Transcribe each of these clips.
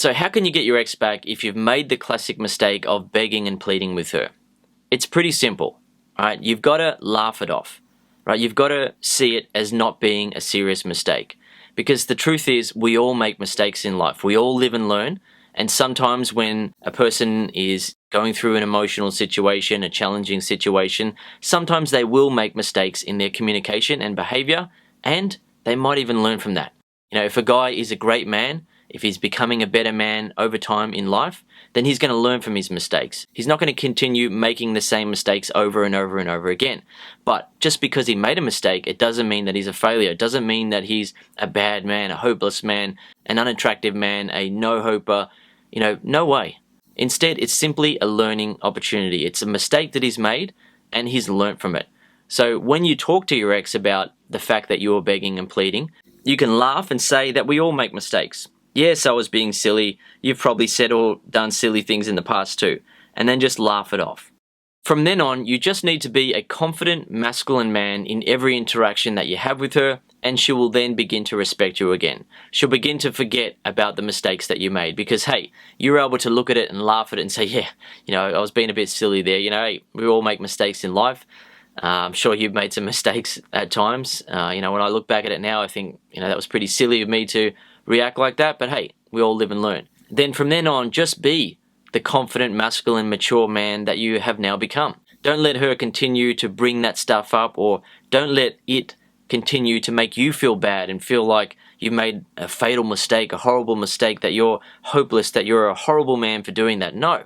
So how can you get your ex back if you've made the classic mistake of begging and pleading with her? It's pretty simple, right? You've got to laugh it off, right? You've got to see it as not being a serious mistake. Because the truth is, we all make mistakes in life. We all live and learn. And sometimes when a person is going through an emotional situation, a challenging situation, sometimes they will make mistakes in their communication and behavior, and they might even learn from that. You know, if a guy is a great man, if he's becoming a better man over time in life, then he's going to learn from his mistakes. He's not going to continue making the same mistakes over and over and over again. But just because he made a mistake, it doesn't mean that he's a failure. It doesn't mean that he's a bad man, a hopeless man, an unattractive man, a no-hoper. You know, no way. Instead, it's simply a learning opportunity. It's a mistake that he's made, and he's learnt from it. So when you talk to your ex about the fact that you're begging and pleading, you can laugh and say that we all make mistakes. Yes, I was being silly. You've probably said or done silly things in the past too. And then just laugh it off. From then on, you just need to be a confident, masculine man in every interaction that you have with her, and she will then begin to respect you again. She'll begin to forget about the mistakes that you made because, hey, you're able to look at it and laugh at it and say, yeah, you know, I was being a bit silly there. You know, hey, we all make mistakes in life. I'm sure you've made some mistakes at times. You know, when I look back at it now, I think, you know, that was pretty silly of me to react like that, but hey, we all live and learn. Then from then on, just be the confident, masculine, mature man that you have now become. Don't let her continue to bring that stuff up, or don't let it continue to make you feel bad and feel like you've made a fatal mistake, a horrible mistake, that you're hopeless, that you're a horrible man for doing that. No.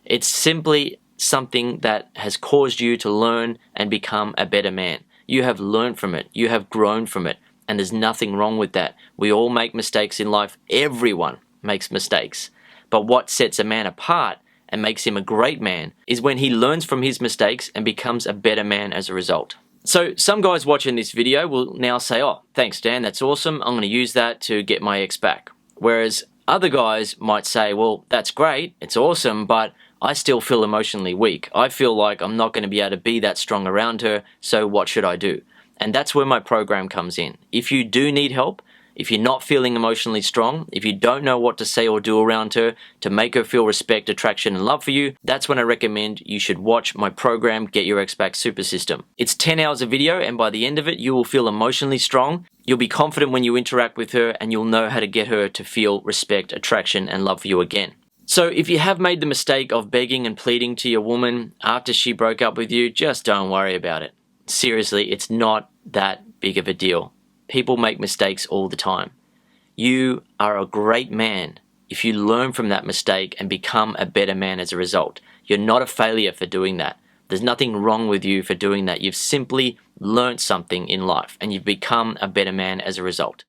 It's simply something that has caused you to learn and become a better man. You have learned from it. You have grown from it. And there's nothing wrong with that. We all make mistakes in life. Everyone makes mistakes. But what sets a man apart and makes him a great man is when he learns from his mistakes and becomes a better man as a result. So some guys watching this video will now say, oh, thanks Dan, that's awesome. I'm going to use that to get my ex back. Whereas other guys might say, well, that's great, it's awesome, but I still feel emotionally weak. I feel like I'm not going to be able to be that strong around her, so what should I do? And that's where my program comes in. If you do need help, if you're not feeling emotionally strong, if you don't know what to say or do around her to make her feel respect, attraction, and love for you, that's when I recommend you should watch my program, Get Your Ex Back Super System. It's 10 hours of video, and by the end of it, you will feel emotionally strong. You'll be confident when you interact with her, and you'll know how to get her to feel respect, attraction, and love for you again. So if you have made the mistake of begging and pleading to your woman after she broke up with you, just don't worry about it. Seriously, it's not that big of a deal. People make mistakes all the time. You are a great man if you learn from that mistake and become a better man as a result. You're not a failure for doing that. There's nothing wrong with you for doing that. You've simply learned something in life and you've become a better man as a result.